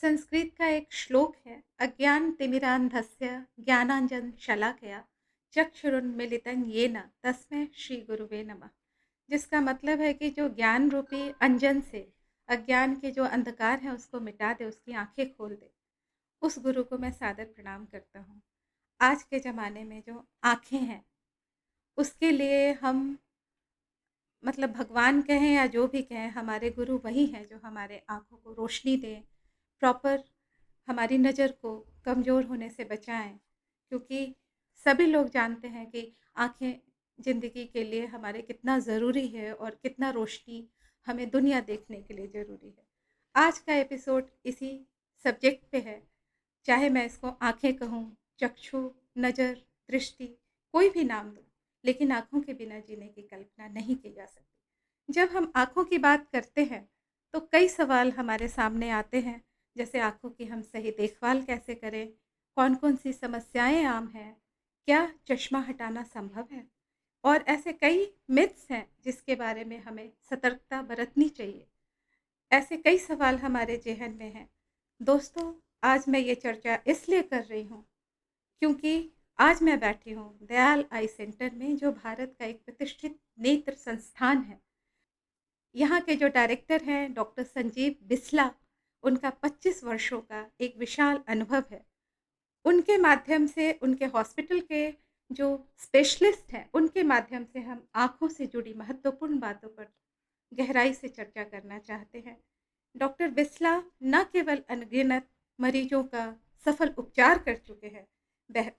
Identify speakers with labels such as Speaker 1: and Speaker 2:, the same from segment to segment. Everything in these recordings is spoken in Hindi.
Speaker 1: संस्कृत का एक श्लोक है, अज्ञान तिमिरांधस्य ज्ञानांजन शलाकया चक्षुरुन्मीलितं येन तस्मै श्री गुरुवे नमः। जिसका मतलब है कि जो ज्ञान रूपी अंजन से अज्ञान के जो अंधकार है उसको मिटा दे, उसकी आंखें खोल दे, उस गुरु को मैं सादर प्रणाम करता हूँ। आज के ज़माने में जो आँखें हैं, उसके लिए हम मतलब भगवान कहें या जो भी कहें, हमारे गुरु वही हैं जो हमारे आँखों को रोशनी दें, प्रॉपर हमारी नज़र को कमज़ोर होने से बचाएँ। क्योंकि सभी लोग जानते हैं कि आँखें ज़िंदगी के लिए हमारे कितना ज़रूरी है और कितना रोशनी हमें दुनिया देखने के लिए ज़रूरी है। आज का एपिसोड इसी सब्जेक्ट पे है। चाहे मैं इसको आँखें कहूँ, चक्षु, नज़र, दृष्टि, कोई भी नाम दूँ, लेकिन आँखों के बिना जीने की कल्पना नहीं की जा सकती। जब हम आँखों की बात करते हैं, तो कई सवाल हमारे सामने आते हैं, जैसे आँखों की हम सही देखभाल कैसे करें? कौन-कौन सी समस्याएँ आम हैं? क्या चश्मा हटाना संभव है? और ऐसे कई मिथ्स हैं, जिसके बारे में हमें सतर्कता बरतनी चाहिए। ऐसे कई सवाल हमारे ज़हन में हैं। दोस्तों, आज मैं ये चर्चा इसलिए कर रही हूँ, क्योंकि आज मैं बैठी हूँ दयाल आई सेंटर में, जो भारत का एक प्रतिष्ठित नेत्र संस्थान है। यहाँ के जो डायरेक्टर हैं डॉक्टर संजीव बिस्ला, उनका 25 वर्षों का एक विशाल अनुभव है। उनके माध्यम से, उनके हॉस्पिटल के जो स्पेशलिस्ट हैं, उनके माध्यम से हम आँखों से जुड़ी महत्वपूर्ण बातों पर गहराई से चर्चा करना चाहते हैं। डॉक्टर बिस्ला न केवल अनगिनत मरीजों का सफल उपचार कर चुके हैं,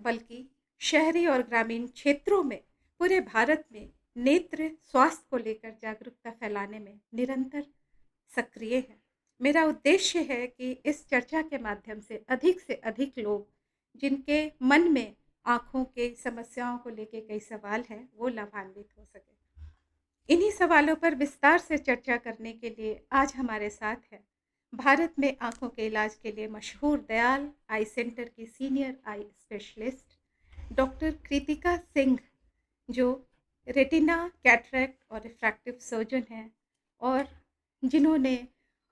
Speaker 1: बल्कि शहरी और ग्रामीण क्षेत्रों में पूरे भारत में नेत्र स्वास्थ्य को लेकर जागरूकता फैलाने में निरंतर सक्रिय हैं। मेरा उद्देश्य है कि इस चर्चा के माध्यम से अधिक लोग, जिनके मन में आँखों के समस्याओं को लेके कई सवाल हैं, वो लाभान्वित हो सकें। इन्हीं सवालों पर विस्तार से चर्चा करने के लिए आज हमारे साथ हैं भारत में आँखों के इलाज के लिए मशहूर दयाल आई सेंटर की senior eye specialist doctor Kritika Singh, जो रेटिना, कैटरैक्ट और रिफ्रैक्टिव सर्जन हैं और जिन्होंने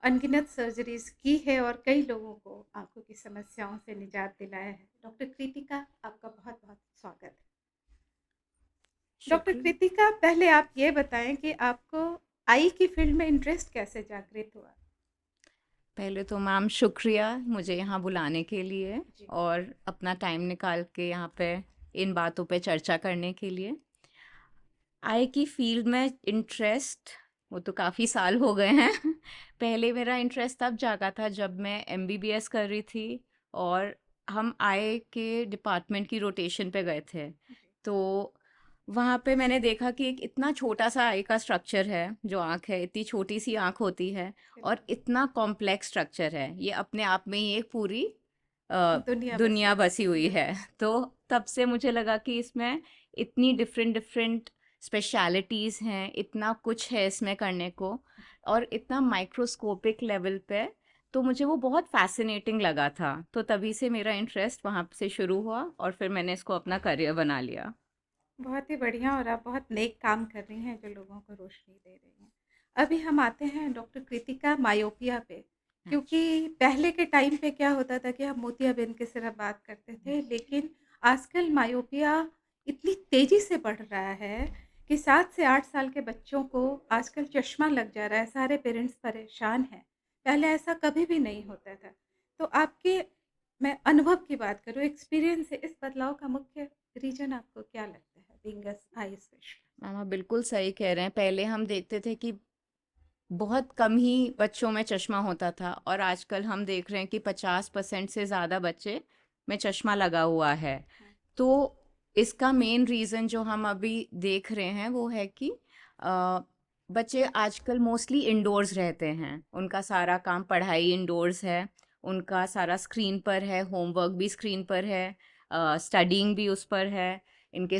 Speaker 1: अनगिनत सर्जरीज की है और कई लोगों को आँखों की समस्याओं से निजात दिलाया है। डॉक्टर कृतिका, आपका बहुत-बहुत स्वागत है। डॉक्टर
Speaker 2: शुक्रिया।
Speaker 1: कृतिका, पहले आप ये बताएँ कि आपको आई की फ़ील्ड में इंटरेस्ट कैसे जागृत हुआ?
Speaker 2: पहले तो मैम शुक्रिया मुझे यहाँ बुलाने के लिए
Speaker 1: जी।
Speaker 2: और अपना टाइम निकाल के यहाँ पे इन बातों पे चर्चा करने के लिए। आई की फ़ील्ड में इंटरेस्ट वो तो काफ़ी साल हो गए हैं। पहले मेरा इंटरेस्ट तब जागा था जब मैं एमबीबीएस कर रही थी और हम आई के डिपार्टमेंट की रोटेशन पे गए थे।
Speaker 1: जी,
Speaker 2: तो वहाँ पे मैंने देखा कि एक इतना छोटा-सा आई का स्ट्रक्चर है, जो आँख है, इतनी छोटी-सी आँख होती है और
Speaker 1: बिल्कुल।
Speaker 2: इतना कॉम्प्लेक्स स्ट्रक्चर है। ये अपने आप में ही एक पूरी अ,
Speaker 1: दुनिया बसी
Speaker 2: दुनिया
Speaker 1: हुई
Speaker 2: बसी
Speaker 1: है।
Speaker 2: हुई है।
Speaker 1: बिल्कुल।
Speaker 2: तो तब से मुझे लगा कि इसमें इतनी डिफरेंट डिफरेंट स्पेशलिटीज़ हैं, इतना कुछ है इसमें करने को और इतना माइक्रोस्कोपिक लेवल पे, तो मुझे वो बहुत फ़ैसिनेटिंग लगा था। तो तभी से मेरा इंटरेस्ट वहाँ से शुरू हुआ और फिर मैंने इसको अपना करियर बना लिया।
Speaker 1: बहुत ही बढ़िया, और आप बहुत नेक काम कर रही हैं जो लोगों को रोशनी दे रही हैं। अभी हम आते हैं डॉक्टर कृतिका मायोपिया पे,
Speaker 2: अच्छा।
Speaker 1: क्योंकि पहले के टाइम पे क्या होता था कि हम मोतियाबिंद की सिर्फ बात करते थे, लेकिन आजकल मायोपिया इतनी तेज़ी से बढ़ रहा है कि 7 से 8 साल के बच्चों को आजकल चश्मा लग जा रहा है, सारे पेरेंट्स परेशान हैं। पहले ऐसा कभी भी नहीं होता था। तो आपके, मैं अनुभव की बात करूँ, एक्सपीरियंस से इस बदलाव का मुख्य रीज़न आपको क्या लगता है, being a eye specialist?
Speaker 2: Ma'am आप बिल्कुल सही कह रहे हैं। पहले हम देखते थे कि बहुत कम ही बच्चों में चश्मा होता था और आजकल हम देख रहे हैं कि 50% से ज़्यादा बच्चे में चश्मा लगा हुआ है।
Speaker 1: हुँ,
Speaker 2: तो इसका मेन रीज़न जो हम अभी देख रहे हैं वो है कि अ, बच्चे आजकल मोस्टली इंडोर्स रहते हैं। उनका सारा काम पढ़ाई इंडोर्स है, उनका सारा स्क्रीन पर है, होमवर्क भी स्क्रीन पर है, स्टडीइंग भी उस पर है, इनके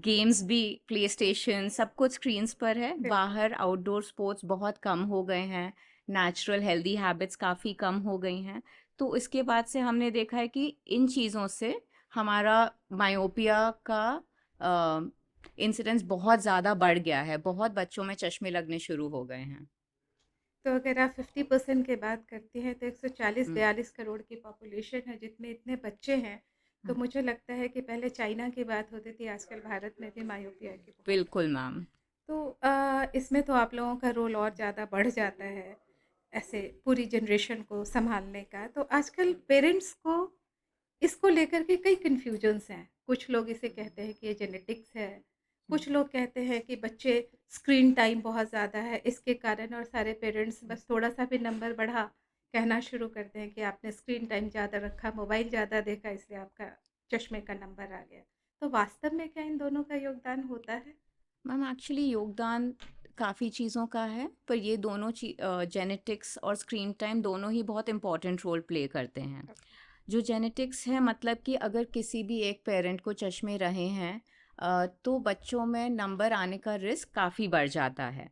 Speaker 2: गेम्स भी प्लेस्टेशन सब कुछ स्क्रीन्स पर है।
Speaker 1: बिल्कुल।
Speaker 2: बाहर आउटडोर स्पोर्ट्स बहुत कम हो गए हैं, नेचुरल हेल्दी हैबिट्स काफ़ी कम हो गई हैं। तो इसके बाद से हमने देखा है कि इन चीज़ों से हमारा मायोपिया का इंसिडेंस बहुत ज़्यादा बढ़ गया है। बहुत बच्चों में चश्मे लगने शुरू हो गए हैं।
Speaker 1: तो अगर आप 50% की बात करती हैं तो
Speaker 2: हुँ,
Speaker 1: 140-42 करोड़ की पॉपुलेशन है जिसमें इतने बच्चे हैं, तो
Speaker 2: हुँ,
Speaker 1: मुझे लगता है कि पहले चाइना की बात होती थी, आजकल भारत में भी मायोपिया की बहुत है।
Speaker 2: बिल्कुल मैम।
Speaker 1: तो इसमें तो आप लोगों का रोल और ज़्यादा बढ़ जाता है, ऐसे पूरी जनरेशन को सँभालने का। तो आजकल पेरेंट्स को इसको लेकर के कई कन्फ्यूजन्स हैं। कुछ लोग इसे कहते हैं कि ये जेनेटिक्स है,
Speaker 2: हुँ,
Speaker 1: कुछ लोग कहते हैं कि बच्चे स्क्रीन टाइम बहुत ज़्यादा है इसके कारण, और सारे पेरेंट्स
Speaker 2: हुँ।
Speaker 1: बस थोड़ा-सा भी नंबर बढ़ा, कहना शुरू करते हैं कि आपने स्क्रीन टाइम ज़्यादा रखा, मोबाइल ज़्यादा देखा इसलिए आपका चश्मे का नंबर आ गया। तो वास्तव में क्या इन दोनों का योगदान होता है?
Speaker 2: मैम एक्चुअली योगदान काफ़ी चीज़ों का है, पर ये दोनों जेनेटिक्स और स्क्रीन टाइम दोनों ही बहुत इम्पोर्टेंट रोल प्ले करते हैं।
Speaker 1: ओके।
Speaker 2: जो जेनेटिक्स है मतलब कि अगर किसी भी एक पेरेंट को चश्मे रहे हैं तो बच्चों में नंबर आने का रिस्क काफ़ी बढ़ जाता है।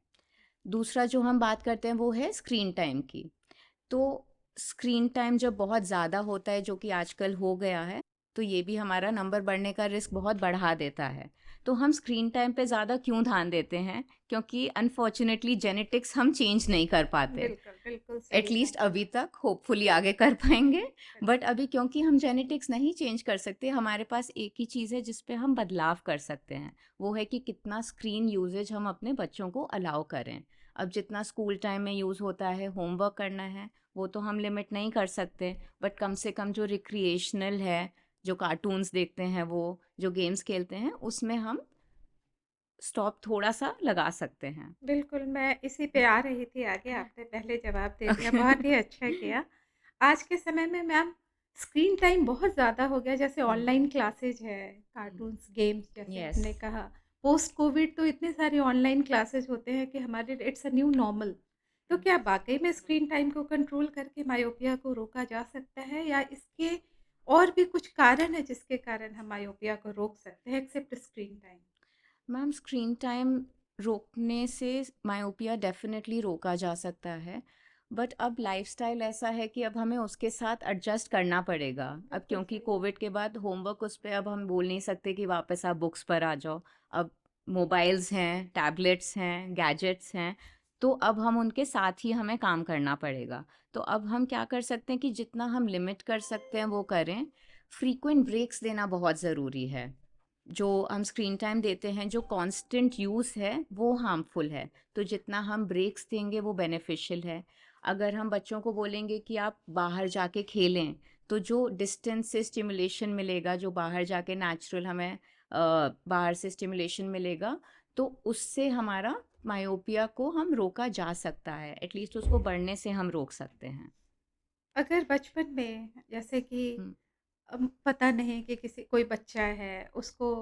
Speaker 2: दूसरा जो हम बात करते हैं वो है स्क्रीन टाइम की। तो स्क्रीन टाइम जब बहुत ज़्यादा होता है जो कि आजकल हो गया है, तो ये भी हमारा नंबर बढ़ने का रिस्क बहुत बढ़ा देता है। तो हम स्क्रीन टाइम पे ज़्यादा क्यों ध्यान देते हैं? क्योंकि अनफॉर्च्युनेटली जेनेटिक्स हम चेंज नहीं कर पाते।
Speaker 1: बिल्कुल, बिल्कुल सही
Speaker 2: एटलीस्ट
Speaker 1: कहा।
Speaker 2: अभी तक होपफुली आगे कर पाएँगे। बट
Speaker 1: बिल्कुल,
Speaker 2: अभी क्योंकि हम जेनेटिक्स नहीं चेंज कर सकते, हमारे पास एक ही चीज़ है जिस पे हम बदलाव कर सकते हैं। वो है कि कितना स्क्रीन यूसेज हम अपने बच्चों को अलाउ करें। अब जितना स्कूल टाइम में यूज़ होता है, होमवर्क करना है, वो तो हम लिमिट नहीं कर सकते। बट कम से कम जो रिक्रिएशनल है, जो कार्टून्स देखते हैं वो, जो गेम्स खेलते हैं, उसमें हम स्टॉप थोड़ा-सा लगा सकते हैं।
Speaker 1: बिल्कुल मैं इसी पे आ रही थी आगे, आपने पहले जवाब दे दिया,
Speaker 2: ओके।
Speaker 1: बहुत ही अच्छा किया। आज के समय में मैम स्क्रीन टाइम बहुत ज़्यादा हो गया, जैसे
Speaker 2: हुँ,
Speaker 1: ऑनलाइन क्लासेज़ है,
Speaker 2: हुँ।
Speaker 1: कार्टून्स, गेम्स जैसे
Speaker 2: येस।
Speaker 1: आपने कहा। पोस्ट कोविड तो इतने सारे ऑनलाइन क्लासेज़ होते हैं कि हमारे लिए इट्स अ न्यू नॉर्मल। तो क्या वाक़ई में स्क्रीन टाइम को कंट्रोल करके मायोपिया को रोका जा सकता है, या इसके और भी कुछ कारण हैं जिसके कारण हम मायोपिया को रोक सकते हैं except screen time?
Speaker 2: Ma'am screen time रोकने से मायोपिया डेफिनेटली रोका जा सकता है बट अब लाइफस्टाइल ऐसा है कि अब हमें उसके साथ एडजस्ट करना पड़ेगा। अब
Speaker 1: बिल्कुल
Speaker 2: क्योंकि
Speaker 1: सही बात।
Speaker 2: कोविड के बाद होमवर्क उस पे अब हम बोल नहीं सकते कि वापस आप बुक्स पर आ जाओ। अब मोबाइल्स हैं, टैबलेट्स हैं, गैजेट्स हैं, तो अब हम उनके साथ ही हमें काम करना पड़ेगा। तो अब हम क्या कर सकते हैं कि जितना हम लिमिट कर सकते हैं वो करें। फ्रीक्वेंट ब्रेक्स देना बहुत ज़रूरी है। जो हम स्क्रीन टाइम देते हैं, जो कांस्टेंट यूज़ है, वो हार्मफुल है। तो जितना हम ब्रेक्स देंगे वो बेनिफिशियल है। अगर हम बच्चों को बोलेंगे कि आप बाहर जाके खेलें, तो जो डिस्टेंस से स्टिमुलेशन मिलेगा, जो बाहर जाके नेचुरल हमें बाहर से स्टिमुलेशन मिलेगा, तो उससे हमारा मायोपिया को हम रोका जा सकता है। एटलीस्ट उसको बढ़ने से हम रोक सकते हैं।
Speaker 1: अगर बचपन में जैसे कि
Speaker 2: हुँ,
Speaker 1: पता नहीं कि किसी कोई बच्चा है, उसको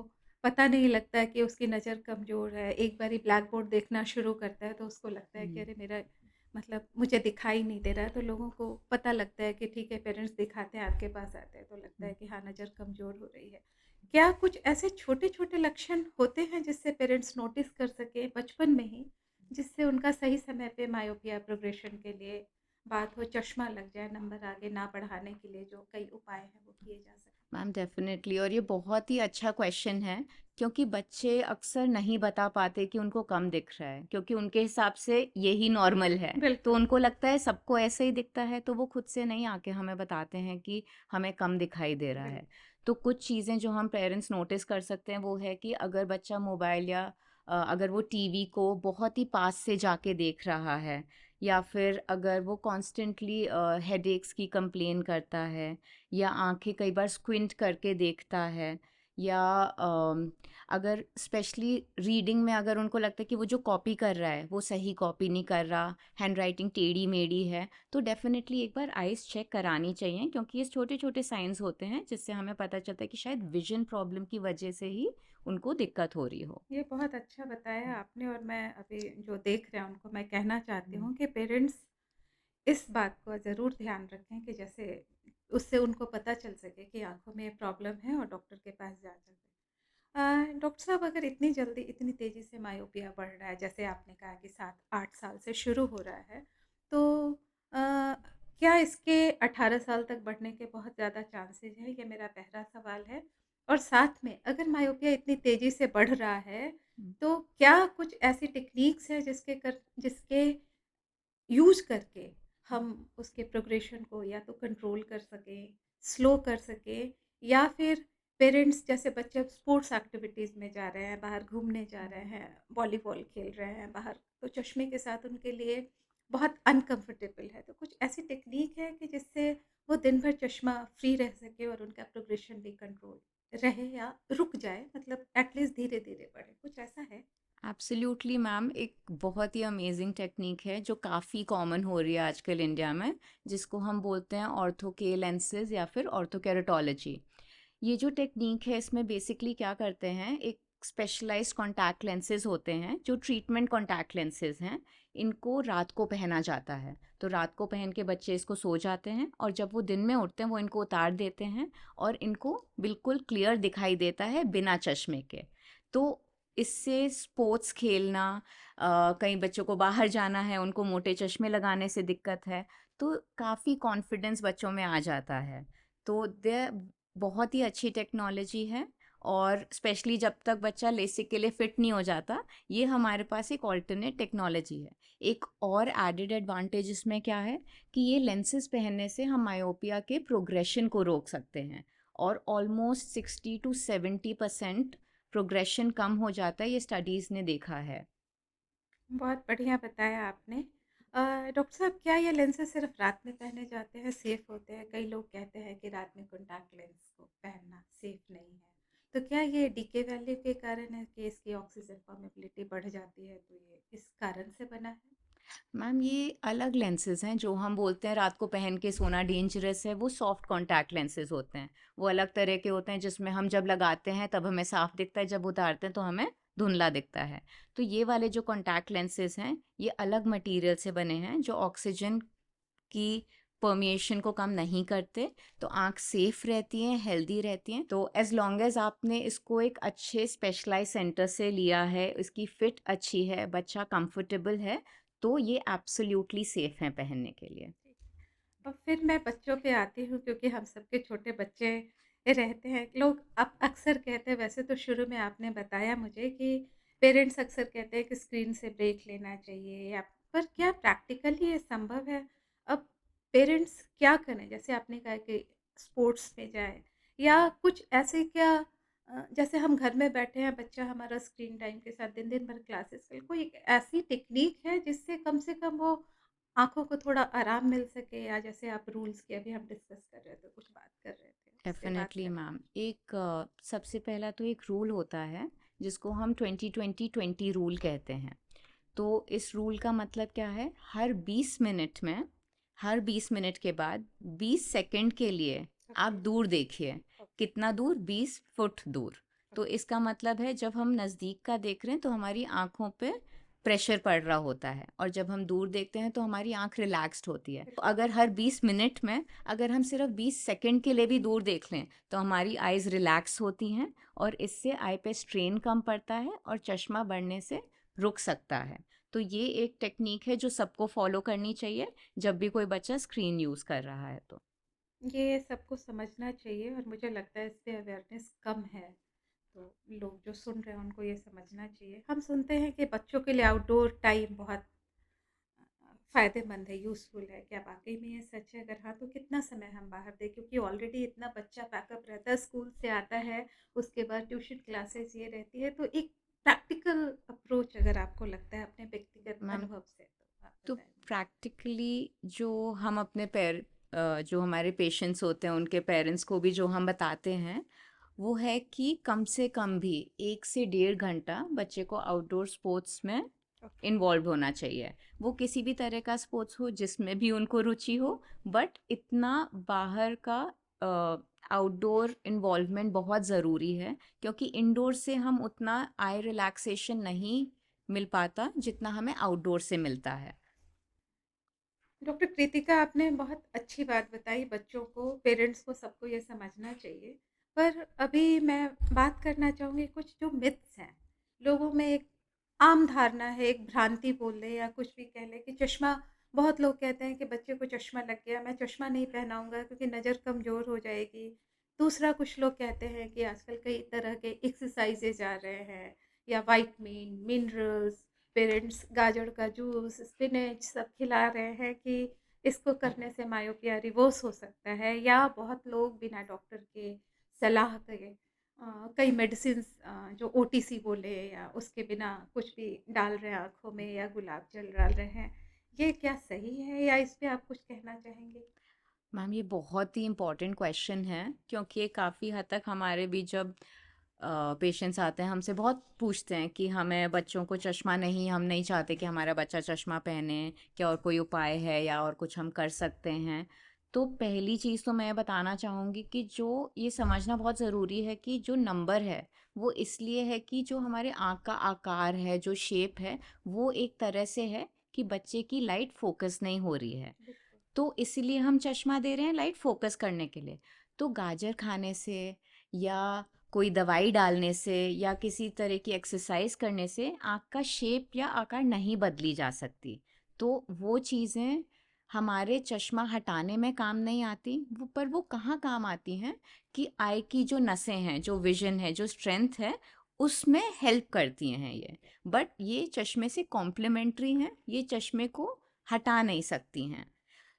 Speaker 1: पता नहीं लगता है कि उसकी नज़र कमज़ोर है, एक बारी ब्लैक बोर्ड देखना शुरू करता है तो उसको लगता है कि
Speaker 2: हुँ,
Speaker 1: अरे मेरा मतलब मुझे दिखाई नहीं दे रहा है, तो लोगों को पता लगता है कि ठीक है, पेरेंट्स दिखाते हैं, आपके पास आते हैं तो लगता
Speaker 2: हुँ।
Speaker 1: है कि हाँ, नज़र कमज़ोर हो रही है। क्या कुछ ऐसे छोटे-छोटे लक्षण होते हैं जिससे पेरेंट्स नोटिस कर सकें बचपन में ही, जिससे उनका सही समय पे मायोपिया प्रोग्रेशन के लिए बात हो, चश्मा लग जाए, नंबर आगे ना बढ़ाने के लिए जो कई उपाय हैं वो किए जा सकते
Speaker 2: मैम डेफ़िनेटली और ये बहुत ही अच्छा क्वेश्चन है क्योंकि बच्चे अक्सर नहीं बता पाते कि उनको कम दिख रहा है क्योंकि उनके हिसाब से यही नॉर्मल है।
Speaker 1: हैं?
Speaker 2: तो
Speaker 1: बिल्कुल,
Speaker 2: उनको लगता है सबको ऐसे ही दिखता है तो वो खुद से नहीं आके हमें बताते हैं कि हमें कम दिखाई दे रहा है।
Speaker 1: बिल्कुल।
Speaker 2: तो कुछ चीज़ें जो हम पेरेंट्स नोटिस कर सकते हैं वो है कि अगर बच्चा मोबाइल या अगर वो टीवी को बहुत ही पास से जाके देख रहा है या फिर अगर वो कॉन्स्टेंटली हेडेक्स की कंप्लेन करता है या आँखें कई बार स्क्विंट करके देखता है या अगर स्पेशली रीडिंग में अगर उनको लगता है कि वो जो कॉपी कर रहा है वो सही कॉपी नहीं कर रहा, हैंडराइटिंग टेढ़ी-मेढ़ी है, तो डेफ़िनेटली एक बार आइज़ चेक करानी चाहिए क्योंकि ये छोटे-छोटे साइन्स होते हैं जिससे हमें पता चलता है कि शायद विज़न प्रॉब्लम की वजह से ही उनको दिक्कत हो रही हो।
Speaker 1: ये बहुत अच्छा बताया
Speaker 2: हुँ,
Speaker 1: आपने, और मैं अभी जो देख रहे हैं उनको मैं कहना चाहती
Speaker 2: हुँ,
Speaker 1: हूँ कि पेरेंट्स इस बात का ज़रूर ध्यान रखें कि जैसे उससे उनको पता चल सके कि आँखों में प्रॉब्लम है और डॉक्टर के पास जा सकते हैं। डॉक्टर साहब, अगर इतनी जल्दी इतनी तेज़ी से मायोपिया बढ़ रहा है, जैसे आपने कहा कि 7-8 साल से शुरू हो रहा है, तो क्या इसके 18 साल तक बढ़ने के बहुत ज़्यादा चांसेज़ हैं? ये मेरा पहला सवाल है। और साथ में अगर मायोपिया इतनी तेज़ी से बढ़ रहा है,
Speaker 2: हुँ,
Speaker 1: तो क्या कुछ ऐसी टेक्नीक्स हैं जिसके यूज़ करके हम उसके प्रोग्रेशन को या तो कंट्रोल कर सकें, स्लो कर सकें, या फिर पेरेंट्स जैसे बच्चे अब स्पोर्ट्स एक्टिविटीज़ में जा रहे हैं, बाहर घूमने जा रहे हैं, वॉलीबॉल खेल रहे हैं बाहर, तो चश्मे के साथ उनके लिए बहुत अनकंफर्टेबल है। तो कुछ ऐसी टेक्नीक है कि जिससे वो दिन भर चश्मा फ्री रह सके और उनका प्रोग्रेशन भी कंट्रोल रहे या रुक जाए, मतलब एटलीस्ट धीरे-धीरे बढ़े, कुछ ऐसा है?
Speaker 2: एब्सोल्युटली मैम, एक बहुत ही अमेजिंग टेक्निक है जो काफ़ी कॉमन हो रही है आजकल इंडिया में, जिसको हम बोलते हैं ऑर्थो के लेंसेज या फिर ऑर्थोकेरेटोलॉजी। ये जो टेक्निक है इसमें बेसिकली क्या करते हैं, एक स्पेशलाइज्ड कॉन्टैक्ट लेंसेज होते हैं जो ट्रीटमेंट कॉन्टैक्ट लेंसेज हैं। इनको रात को पहना जाता है, तो रात को पहन के बच्चे इसको सो जाते हैं और जब वो दिन में उठते हैं वो इनको उतार देते हैं और इनको बिल्कुल क्लियर दिखाई देता है बिना चश्मे के। तो इससे स्पोर्ट्स खेलना, कई बच्चों को बाहर जाना है, उनको मोटे चश्मे लगाने से दिक्कत है, तो काफ़ी कॉन्फिडेंस बच्चों में आ जाता है। तो दे बहुत ही अच्छी टेक्नोलॉजी है और स्पेशली जब तक बच्चा लेसिक के लिए फिट नहीं हो जाता, ये हमारे पास एक ऑल्टरनेट टेक्नोलॉजी है। एक और एडेड एडवांटेज इसमें क्या है कि ये लेंसेज पहनने से हम मायोपिया के प्रोग्रेशन को रोक सकते हैं और ऑलमोस्ट 60 to 70% प्रोग्रेशन कम हो जाता है, ये स्टडीज़ ने देखा है।
Speaker 1: बहुत बढ़िया बताया आपने। डॉक्टर साहब, क्या ये लेंसेज़ सिर्फ़ रात में पहने जाते हैं, सेफ़ होते हैं? कई लोग कहते हैं कि रात में कॉन्टैक्ट लेंस को पहनना सेफ़ नहीं है। तो क्या ये डीके वैल्यू के कारण है कि इसकी ऑक्सीजन परमिबिलिटी बढ़ जाती है, तो ये इस कारण से बना है?
Speaker 2: मैम, ये अलग लेंसेज हैं जो हम बोलते हैं रात को पहन के सोना डेंजरस है, वो सॉफ्ट कॉन्टैक्ट लेंसेज होते हैं। वो अलग तरह के होते हैं जिसमें हम जब लगाते हैं तब हमें साफ दिखता है, जब उतारते हैं तो हमें धुंधला दिखता है। तो ये वाले जो कॉन्टैक्ट लेंसेज हैं, ये अलग मटेरियल से बने हैं जो ऑक्सीजन की परमिएशन को कम नहीं करते, तो आँख सेफ रहती हैं, हेल्दी रहती हैं। तो एज़ लॉन्ग एज़ आपने इसको एक अच्छे स्पेशलाइज़्ड सेंटर से लिया है, इसकी फिट अच्छी है, बच्चा कंफर्टेबल है, तो ये एब्सोल्यूटली सेफ हैं पहनने के लिए।
Speaker 1: और फिर मैं बच्चों पे आती हूँ, क्योंकि हम सबके छोटे बच्चे रहते हैं। लोग अब अक्सर कहते हैं, वैसे तो शुरू में आपने बताया मुझे कि पेरेंट्स अक्सर कहते हैं कि स्क्रीन से ब्रेक लेना चाहिए, या पर क्या प्रैक्टिकली ये संभव है? अब पेरेंट्स क्या करें? जैसे आपने कहा कि स्पोर्ट्स में जाएँ, या कुछ ऐसे क्या, जैसे हम घर में बैठे हैं, बच्चा हमारा स्क्रीन टाइम के साथ दिन-दिन भर क्लासेस में, कोई एक ऐसी टेक्नीक है जिससे कम से कम वो आँखों को थोड़ा आराम मिल सके, या जैसे आप रूल्स की अभी हम डिस्कस कर रहे थे, कुछ बात कर रहे थे, उससे बात
Speaker 2: डेफ़िनेटली
Speaker 1: करना।
Speaker 2: मैम। एक सबसे पहला तो एक रूल होता है जिसको हम 20-20-20 रूल कहते हैं। तो इस रूल का मतलब क्या है, हर 20 मिनट के बाद 20 सेकंड के लिए आप
Speaker 1: ओके,
Speaker 2: दूर देखिए।
Speaker 1: ओके,
Speaker 2: कितना दूर? 20 फुट दूर। तो
Speaker 1: ओके,
Speaker 2: इसका मतलब है जब हम नज़दीक का देख रहे हैं तो हमारी आंखों पे प्रेशर पड़ रहा होता है और जब हम दूर देखते हैं तो हमारी आंख रिलैक्स्ड होती है। तो
Speaker 1: बिल्कुल।
Speaker 2: अगर हर 20 मिनट में अगर हम सिर्फ 20 सेकंड के लिए भी दूर देख लें तो हमारी आइज़ रिलैक्स होती हैं और इससे आई पे स्ट्रेन कम पड़ता है और चश्मा बढ़ने से रुक सकता है। तो ये एक टेक्नीक है जो सबको फॉलो करनी चाहिए जब भी कोई बच्चा स्क्रीन यूज़ कर रहा है तो।
Speaker 1: ये सबको समझना चाहिए, और मुझे लगता है इस पे अवेयरनेस कम है। तो लोग जो सुन रहे हैं उनको ये समझना चाहिए। हम सुनते हैं कि बच्चों के लिए आउटडोर टाइम बहुत फ़ायदेमंद है, यूज़फुल है। क्या वाक़ई में ये सच है? अगर हाँ, तो कितना समय हम बाहर दें? क्योंकि ऑलरेडी इतना बच्चा पैकअप रहता है, स्कूल से आता है, उसके बाद ट्यूशन क्लासेस ये रहती है। तो एक प्रैक्टिकल अप्रोच अगर आपको लगता है अपने व्यक्तिगत
Speaker 2: मैम,
Speaker 1: अनुभव से, तो आप
Speaker 2: तो
Speaker 1: बताएँ मुझे।
Speaker 2: प्रैक्टिकली जो हम अपने जो हमारे पेशेंट्स होते हैं उनके पेरेंट्स को भी जो हम बताते हैं वो है कि कम से कम भी 1 से 1.5 घंटा बच्चे को आउटडोर स्पोर्ट्स में
Speaker 1: ओके।
Speaker 2: इन्वॉल्व होना चाहिए। वो किसी भी तरह का स्पोर्ट्स हो जिसमें भी उनको रुचि हो, बट इतना बाहर का आउटडोर इन्वॉल्वमेंट बहुत ज़रूरी है क्योंकि इंडोर से हम उतना आई रिलैक्सेशन नहीं मिल पाता जितना हमें आउटडोर से मिलता है।
Speaker 1: डॉक्टर कृतिका, आपने बहुत अच्छी बात बताई, बच्चों को, पेरेंट्स को, सबको ये समझना चाहिए। पर अभी मैं बात करना चाहूँगी कुछ जो मिथ्स हैं। लोगों में एक आम धारणा है, एक भ्रांति बोल लें या कुछ भी कह लें कि चश्मा, बहुत लोग कहते हैं कि बच्चे को चश्मा लग गया, मैं चश्मा नहीं पहनाऊँगा क्योंकि नज़र कमज़ोर हो जाएगी। दूसरा, कुछ लोग कहते हैं कि आजकल कई तरह के एक्सरसाइज़ेज़ आ रहे हैं, या विटामिन, मिनरल्स, पेरेंट्स गाजर का जूस, स्पिनच सब खिला रहे हैं कि इसको करने से मायोपिया रिवर्स हो सकता है, या बहुत लोग बिना डॉक्टर के सलाह के कई मेडिसिन्स जो ओटीसी बोले या उसके बिना कुछ भी डाल रहे हैं आँखों में या गुलाब जल डाल रहे हैं। ये क्या सही है या इस पे आप कुछ कहना चाहेंगे?
Speaker 2: मैम ये बहुत ही इम्पोर्टेंट क्वेश्चन है, क्योंकि ये काफ़ी हद तक हमारे भी जब पेशेंट्स आते हैं हमसे बहुत पूछते हैं कि हमें बच्चों को चश्मा नहीं, हम नहीं चाहते कि हमारा बच्चा चश्मा पहने, क्या और कोई उपाय है या और कुछ हम कर सकते हैं। तो पहली चीज़ तो मैं बताना चाहूँगी कि जो ये समझना बहुत ज़रूरी है कि जो नंबर है वो इसलिए है कि जो हमारे आँख का आकार है, जो शेप है, वो एक तरह से है कि बच्चे की लाइट फोकस नहीं हो रही है।
Speaker 1: बिल्कुल।
Speaker 2: तो इसीलिए हम चश्मा दे रहे हैं लाइट फोकस करने के लिए। तो गाजर खाने से या कोई दवाई डालने से या किसी तरह की एक्सरसाइज करने से आँख का शेप या आकार नहीं बदली जा सकती। तो वो चीज़ें हमारे चश्मा हटाने में काम नहीं आती, पर वो कहाँ काम आती हैं कि आई की जो नसें हैं, जो विजन है, जो स्ट्रेंथ है, उसमें हेल्प करती हैं ये। बट ये चश्मे से कॉम्प्लीमेंट्री हैं, ये चश्मे को हटा नहीं सकती हैं।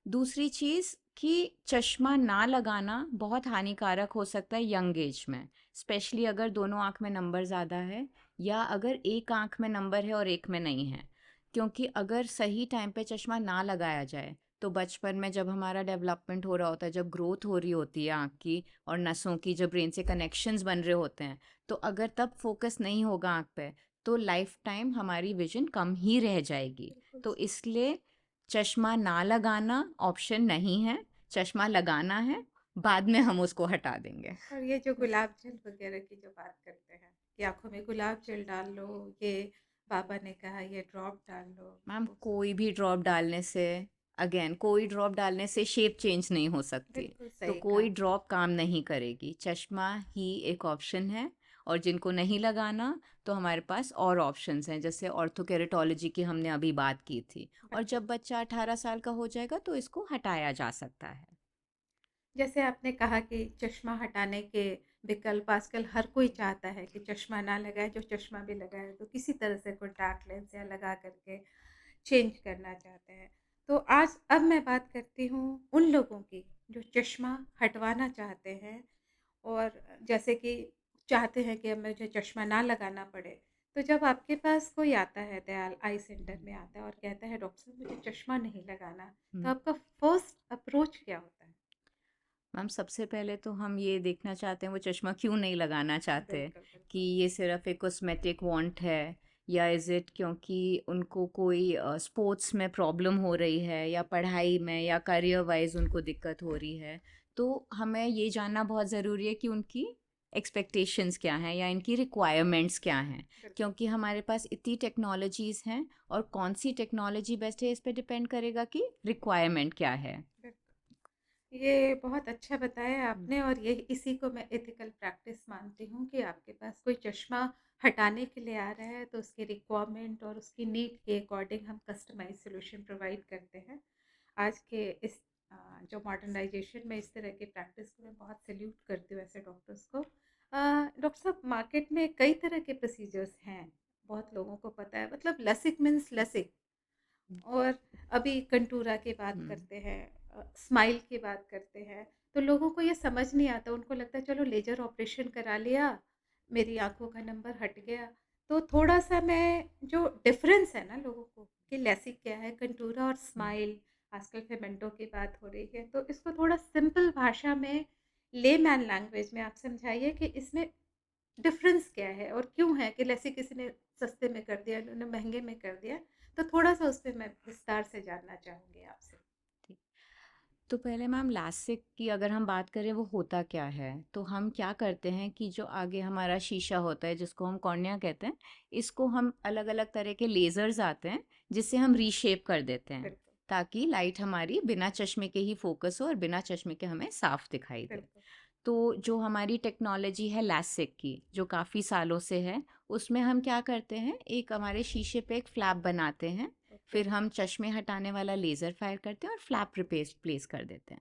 Speaker 2: दूसरी चीज़ कि चश्मा ना लगाना बहुत हानिकारक हो सकता है यंग एज में, स्पेशली अगर दोनों आँख में नंबर ज़्यादा है या अगर एक आँख में नंबर है और एक में नहीं है। क्योंकि अगर सही टाइम पे चश्मा ना लगाया जाए, तो बचपन में जब हमारा डेवलपमेंट हो रहा होता है, जब ग्रोथ हो रही होती है आँख की और नसों की, जब ब्रेन से कनेक्शंस बन रहे होते हैं, तो अगर तब फोकस नहीं होगा आँख पे, तो लाइफ टाइम हमारी विजन कम ही रह जाएगी।
Speaker 1: बिल्कुल
Speaker 2: तो
Speaker 1: सही।
Speaker 2: इसलिए चश्मा ना लगाना ऑप्शन नहीं है, चश्मा लगाना है, बाद में हम उसको हटा देंगे।
Speaker 1: और ये जो गुलाब जल वगैरह की जो बात करते हैं कि आँखों में गुलाब जल डाल लो, ये बाबा ने कहा ये ड्रॉप डाल लो,
Speaker 2: मैम
Speaker 1: वो
Speaker 2: कोई भी ड्रॉप डालने से, अगेन कोई ड्रॉप डालने से शेप चेंज नहीं हो सकती।
Speaker 1: बिल्कुल
Speaker 2: तो
Speaker 1: सही
Speaker 2: कोई
Speaker 1: कहा।
Speaker 2: ड्रॉप काम नहीं करेगी, चश्मा ही एक ऑप्शन है। और जिनको नहीं लगाना, तो हमारे पास और ऑप्शंस हैं, जैसे ऑर्थोकेरेटोलॉजी की हमने अभी बात की थी। और
Speaker 1: बिल्कुल।
Speaker 2: जब बच्चा 18 साल का हो जाएगा तो इसको हटाया जा सकता है।
Speaker 1: जैसे आपने कहा कि चश्मा हटाने के विकल्प आजकल हर कोई चाहता है कि चश्मा ना लगाए, जो चश्मा भी लगाए तो किसी तरह से कॉन्टैक्ट लेंस या लगा करके चेंज करना चाहते हैं। तो आज अब मैं बात करती हूँ उन लोगों की जो चश्मा हटवाना चाहते हैं और जैसे कि चाहते हैं कि अब मुझे चश्मा ना लगाना पड़े। तो जब आपके पास कोई आता है, दयाल आई सेंटर में आता है और कहता है डॉक्टर साहब मुझे चश्मा नहीं लगाना, तो
Speaker 2: हम्म।
Speaker 1: आपका फर्स्ट अप्रोच क्या होता है?
Speaker 2: मैम सबसे पहले तो हम ये देखना चाहते हैं वो चश्मा क्यों नहीं लगाना चाहते,
Speaker 1: बिल्कुल,
Speaker 2: कि
Speaker 1: बिल्कुल।
Speaker 2: ये सिर्फ एक कॉस्मेटिक वांट है या इज़ इट क्योंकि उनको कोई स्पोर्ट्स में प्रॉब्लम हो रही है या पढ़ाई में या करियर वाइज उनको दिक्कत हो रही है। तो हमें ये जानना बहुत ज़रूरी है कि उनकी एक्सपेक्टेशंस क्या हैं या इनकी रिक्वायरमेंट्स क्या हैं,
Speaker 1: बिल्कुल,
Speaker 2: क्योंकि हमारे पास इतनी टेक्नोलॉजीज़ हैं और कौन सी टेक्नोलॉजी बेस्ट है इस पे डिपेंड करेगा कि रिक्वायरमेंट क्या है।
Speaker 1: बिल्कुल। ये बहुत अच्छा बताया आपने और ये इसी को मैं एथिकल प्रैक्टिस मानती हूँ कि आपके पास कोई चश्मा हटाने के लिए आ रहा है तो उसकी रिक्वायरमेंट और उसकी नीड के अकॉर्डिंग हम कस्टमाइज़ सॉल्यूशन प्रोवाइड करते हैं। आज के इस जो मॉडर्नाइज़ेशन में इस तरह की प्रैक्टिस को मैं बहुत सैल्यूट करती हूँ ऐसे डॉक्टर्स को। डॉक्टर साहब मार्केट में कई तरह के प्रोसीजर्स हैं, बहुत लोगों को पता है मतलब लसिक मीन्स लसिक। और अभी कंटूरा की बात
Speaker 2: हम्म।
Speaker 1: करते हैं, स्माइल की बात करते हैं, तो लोगों को ये समझ नहीं आता, उनको लगता है चलो लेज़र ऑपरेशन करा लिया, मेरी आँखों का नंबर हट गया। तो थोड़ा-सा मैं जो डिफ़रेंस है ना लोगों को कि लैसिक क्या है, कंटूरा और
Speaker 2: हम्म।
Speaker 1: स्माइल, आजकल पिगमेंटो की बात हो रही है, तो इसको थोड़ा सिंपल भाषा में लेमैन लैंग्वेज में आप समझाइए कि इसमें डिफ़रेंस क्या है और क्यों है कि लैसिक किसी ने सस्ते में कर दिया, इन्होंने महँगे में कर दिया। तो थोड़ा-सा उस पे मैं विस्तार से जानना चाहूँगी आपसे।
Speaker 2: ठीक। तो पहले मैम लासिक की अगर हम बात करें वो होता क्या है, तो हम क्या करते हैं कि जो आगे हमारा शीशा होता है जिसको हम कॉर्निया कहते हैं, इसको हम अलग अलग तरह के लेज़र्स आते हैं जिससे हम रीशेप कर देते हैं,
Speaker 1: बिल्कुल,
Speaker 2: ताकि लाइट हमारी बिना चश्मे के ही फोकस हो और बिना चश्मे के हमें साफ दिखाई दे।
Speaker 1: बिल्कुल।
Speaker 2: तो जो हमारी टेक्नोलॉजी है लैसिक की, जो काफ़ी सालों से है, उसमें हम क्या करते हैं, एक हमारे शीशे पे एक फ्लैप बनाते हैं,
Speaker 1: ओके,
Speaker 2: फिर हम चश्मे हटाने वाला लेज़र फायर करते हैं और फ्लैप रिप्लेस प्लेस कर देते हैं।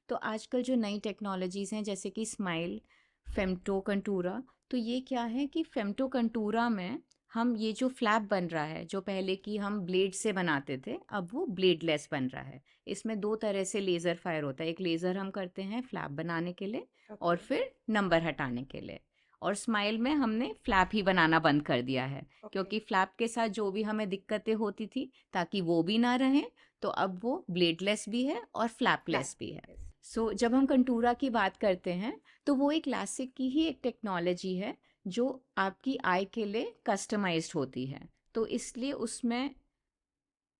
Speaker 2: तो आजकल जो नई टेक्नोलॉजीज़ हैं जैसे कि स्माइल, फेमटो कंटूरा, तो ये क्या है कि फेमटो कंटूरा में हम ये जो फ्लैप बन रहा है, जो पहले की हम ब्लेड से बनाते थे, अब वो ब्लेडलेस बन रहा है। इसमें 2 तरह से लेज़र फायर होता है। एक लेज़र हम करते हैं फ्लैप बनाने के लिए और
Speaker 1: ओके,
Speaker 2: फिर नंबर हटाने के लिए। और स्माइल में हमने फ्लैप ही बनाना बंद कर दिया है,
Speaker 1: ओके,
Speaker 2: क्योंकि फ्लैप के साथ जो भी हमें दिक्कतें होती थी, ताकि वो भी ना रहें, तो अब वो ब्लेडलेस भी है और
Speaker 1: फ्लैट,
Speaker 2: फ्लैपलेस भी है।
Speaker 1: यस,
Speaker 2: सो जब हम कंटूरा की बात करते हैं, तो वो एक क्लासिक की ही एक टेक्नोलॉजी है जो आपकी आई के लिए कस्टमाइज्ड होती है। तो इसलिए उसमें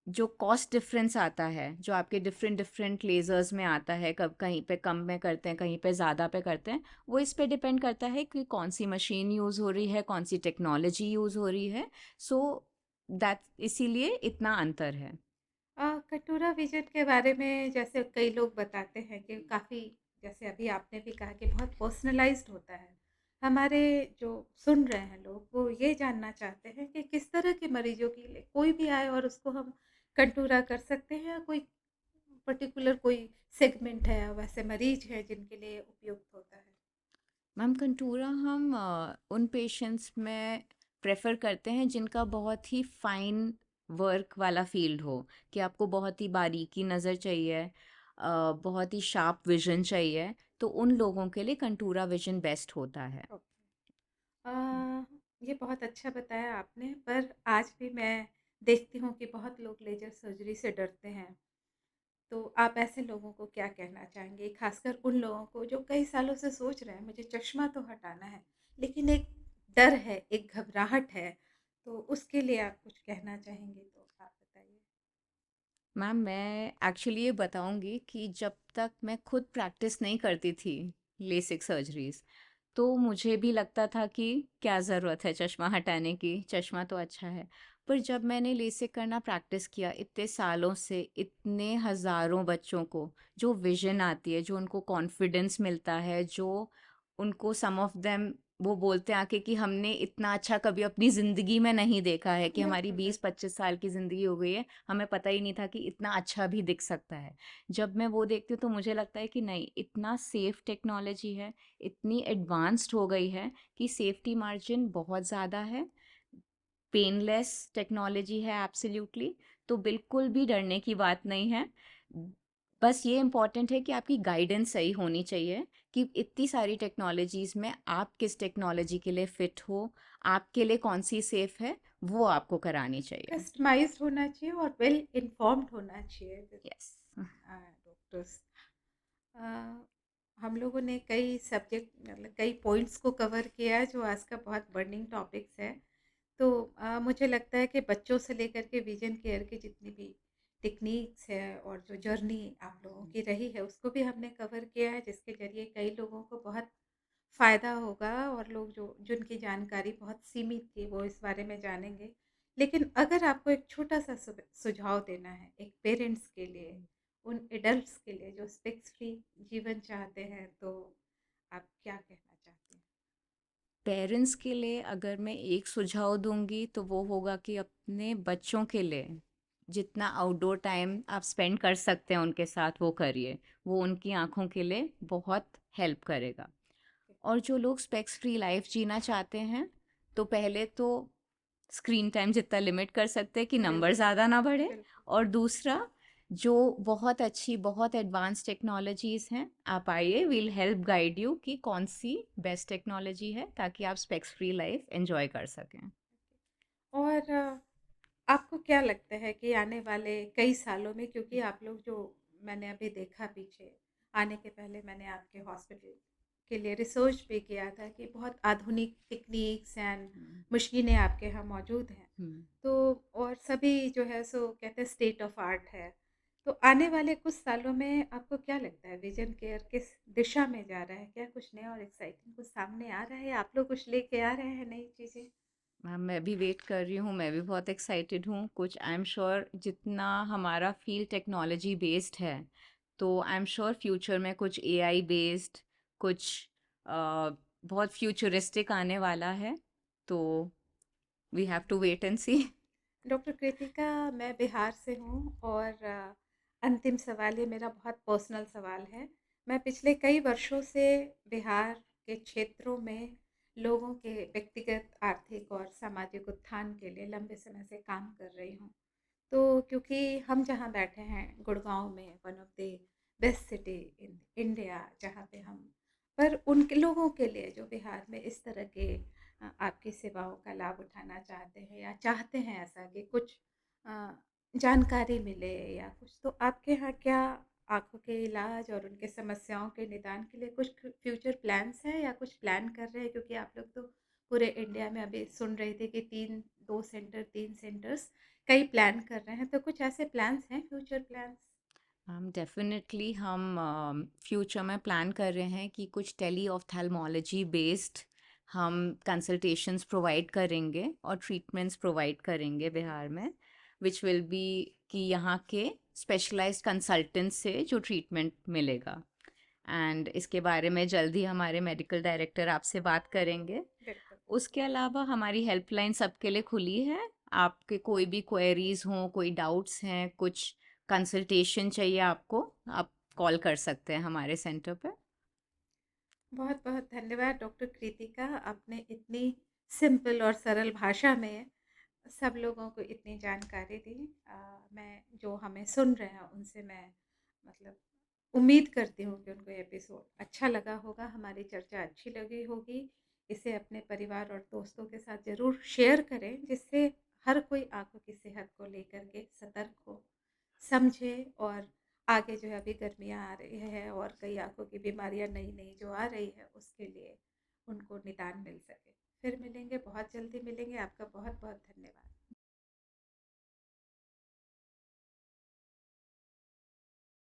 Speaker 2: जो कॉस्ट डिफरेंस आता है, जो आपके डिफरेंट डिफरेंट लेज़र्स में आता है, कब कहीं पे कम में करते हैं, कहीं पे ज़्यादा पे करते हैं, वो इस पे डिपेंड करता है कि कौन सी मशीन यूज़ हो रही है, कौन सी टेक्नोलॉजी यूज़ हो रही है। सो दैट इसीलिए इतना अंतर है।
Speaker 1: कटोरा विज़न के बारे में जैसे कई लोग बताते हैं कि काफ़ी, जैसे अभी आपने भी कहा कि बहुत पर्सनलाइज़्ड होता है। हमारे जो सुन रहे हैं लोग, वो ये जानना चाहते हैं कि किस तरह के मरीज़ों के लिए कोई भी आए और उसको हम कटोरा कर सकते हैं, या कोई पर्टिकुलर कोई सेगमेंट है, वैसे मरीज़ हैं जिनके लिए उपयुक्त होता है?
Speaker 2: मैम कंटूरा हम उन पेशेंट्स में प्रेफर करते हैं जिनका बहुत ही फाइन वर्क वाला फील्ड हो, कि आपको बहुत ही बारीकी नज़र चाहिए, बहुत ही शार्प विजन चाहिए, तो उन लोगों के लिए कंटूरा विजन बेस्ट होता है।
Speaker 1: ओके। अ, ये बहुत अच्छा बताया आपने, पर आज भी मैं देखती हूँ कि बहुत लोग लेज़र सर्जरी से डरते हैं। तो आप ऐसे लोगों को क्या कहना चाहेंगे? ख़ासकर उन लोगों को जो कई सालों से सोच रहे हैं मुझे चश्मा तो हटाना है, लेकिन एक डर है, एक घबराहट है, तो उसके लिए आप कुछ कहना चाहेंगे तो आप बताइए?
Speaker 2: मैम मैं एक्चुअली ये बताऊंगी कि जब तक मैं खुद प्रैक्टिस नहीं करती थी लेसिक सर्जरीज, तो मुझे भी लगता था कि क्या ज़रूरत है चश्मा हटाने की, चश्मा तो अच्छा है। पर जब मैंने लेसिक करना प्रैक्टिस किया इतने सालों से, इतने हज़ारों बच्चों को जो विजन आती है, जो उनको कॉन्फिडेंस मिलता है, जो उनको सम ऑफ देम वो बोलते हैं आके कि हमने इतना अच्छा कभी अपनी ज़िंदगी में नहीं देखा है, कि हमारी
Speaker 1: बिल्कुल, बिल्कुल।
Speaker 2: 20-25 साल की ज़िंदगी हो गई है, हमें पता ही नहीं था कि इतना अच्छा भी दिख सकता है। जब मैं वो देखती हूँ तो मुझे लगता है कि नहीं, इतना सेफ टेक्नोलॉजी है, इतनी एडवांस्ड हो गई है कि सेफ्टी मार्जिन बहुत ज़्यादा है, पेनलेस टेक्नोलॉजी है एब्सोल्युटली, तो बिल्कुल भी डरने की बात नहीं है। बस ये इम्पोर्टेंट है कि आपकी गाइडेंस सही होनी चाहिए, कि इतनी सारी टेक्नोलॉजीज़ में आप किस टेक्नोलॉजी के लिए फ़िट हो, आपके लिए कौन-सी सेफ़ है, वो आपको करानी चाहिए।
Speaker 1: कस्टमाइज़्ड होना चाहिए और वेल इन्फॉर्म्ड होना चाहिए विद
Speaker 2: यस।
Speaker 1: डॉक्टर्स। अ, हम लोगों ने कई सब्जेक्ट, मतलब कई पॉइंट्स को कवर किया है जो आज का बहुत बर्निंग टॉपिक्स है। तो मुझे लगता है कि बच्चों से लेकर के विजन केयर की जितनी भी टेक्निक्स है और जो जर्नी आप लोगों की रही है, उसको भी हमने कवर किया है, जिसके ज़रिए कई लोगों को बहुत फ़ायदा होगा और लोग जो जिनकी जानकारी बहुत सीमित थी, वो इस बारे में जानेंगे। लेकिन अगर आपको एक छोटा-सा सुझाव देना है, एक पेरेंट्स के लिए, उन एडल्ट्स के लिए जो स्पेक्स फ्री जीवन चाहते हैं, तो आप क्या कहना चाहते हैं?
Speaker 2: पेरेंट्स के लिए अगर मैं एक सुझाव दूँगी तो वो होगा कि अपने बच्चों के लिए जितना आउटडोर टाइम आप स्पेंड कर सकते हैं उनके साथ वो करिए। वो उनकी आँखों के लिए बहुत हेल्प करेगा। और जो लोग स्पेक्स फ्री लाइफ जीना चाहते हैं, तो पहले तो स्क्रीन टाइम जितना लिमिट कर सकते हैं कि नंबर
Speaker 1: बिल्कुल,
Speaker 2: ज़्यादा ना बढ़े,
Speaker 1: बिल्कुल।
Speaker 2: और दूसरा जो बहुत अच्छी बहुत एडवांस टेक्नोलॉजीज़ हैं, आप आइए, वील हेल्प गाइड यू कि कौन सी बेस्ट टेक्नोलॉजी है ताकि आप स्पेक्स फ्री लाइफ एंजॉय कर सकें।
Speaker 1: और आपको क्या लगता है कि आने वाले कई सालों में, क्योंकि आप लोग जो, मैंने अभी देखा पीछे, आने के पहले मैंने आपके हॉस्पिटल के लिए रिसर्च भी किया था कि बहुत आधुनिक टेक्निक्स एंड
Speaker 2: हम्म,
Speaker 1: मशीनें आपके यहाँ मौजूद हैं।
Speaker 2: हम्म।
Speaker 1: तो और सभी जो है सो कहते हैं स्टेट ऑफ आर्ट है। तो आने वाले कुछ सालों में आपको क्या लगता है विज़न केयर किस दिशा में जा रहा है? क्या कुछ नया और एक्साइटिंग कुछ सामने आ रहा है, या आप लोग कुछ लेके आ रहे हैं नई चीज़ें?
Speaker 2: मैम मैं भी वेट कर रही हूँ, मैं भी बहुत एक्साइटेड हूँ। कुछ आई एम श्योर जितना हमारा फील्ड टेक्नोलॉजी बेस्ड है, तो आई एम श्योर फ्यूचर में कुछ एआई बेस्ड, कुछ बहुत फ्यूचरिस्टिक आने वाला है। तो we have to wait and see.
Speaker 1: Doctor Kritika, मैं बिहार से हूँ और अंतिम सवाल ये मेरा बहुत पर्सनल सवाल है। मैं पिछले कई वर्षों से बिहार के क्षेत्रों में लोगों के व्यक्तिगत, आर्थिक और सामाजिक उत्थान के लिए लंबे समय से काम कर रही हूँ। तो क्योंकि हम जहाँ बैठे हैं गुड़गाँव में, one of the best city in India, जहाँ पे हम पर उनके लोगों के लिए जो बिहार में इस तरह के आपकी सेवाओं का लाभ उठाना चाहते हैं या चाहते हैं ऐसा कि कुछ अ, जानकारी मिले या कुछ, तो आपके यहाँ क्या आँखों के इलाज और उनके समस्याओं के निदान के लिए कुछ फ्यूचर प्लान्स हैं या कुछ प्लान कर रहे हैं? क्योंकि आप लोग तो पूरे इंडिया में अभी सुन रही थी कि 3 सेंटर्स कई प्लान कर रहे हैं, तो कुछ ऐसे प्लान्स हैं, फ्यूचर प्लान्स?
Speaker 2: हम डेफिनेटली हम फ्यूचर में प्लान कर रहे हैं कि कुछ टेली ऑफ्थेल्मोलॉजी बेस्ड हम कंसल्टेशंस प्रोवाइड करेंगे और ट्रीटमेंट्स प्रोवाइड करेंगे बिहार में, विच विल बी कि यहाँ के स्पेशलाइज्ड कंसल्टेंट से जो ट्रीटमेंट मिलेगा। एंड इसके बारे में जल्द ही हमारे मेडिकल डायरेक्टर आपसे बात करेंगे।
Speaker 1: बिल्कुल।
Speaker 2: उसके अलावा हमारी हेल्पलाइन सबके लिए खुली है। आपके कोई भी क्वेरीज हों, कोई डाउट्स हैं, कुछ कंसल्टेशन चाहिए आपको, आप कॉल कर सकते हैं हमारे सेंटर पे।
Speaker 1: बहुत-बहुत धन्यवाद डॉक्टर कृतिका, आपने इतनी सिंपल और सरल भाषा में सब लोगों को इतनी जानकारी दी। मैं जो हमें सुन रहे हैं उनसे मैं मतलब उम्मीद करती हूँ कि उनको ये एपिसोड अच्छा लगा होगा, हमारी चर्चा अच्छी लगी होगी। इसे अपने परिवार और दोस्तों के साथ ज़रूर शेयर करें, जिससे हर कोई आँखों की सेहत को लेकर के सतर्क हो, समझे और आगे जो है अभी गर्मियाँ आ रही है और कई आँखों की बीमारियाँ नई-नई जो आ रही है, उसके लिए उनको निदान मिल सके। फिर मिलेंगे, बहुत जल्दी मिलेंगे। आपका बहुत-बहुत धन्यवाद।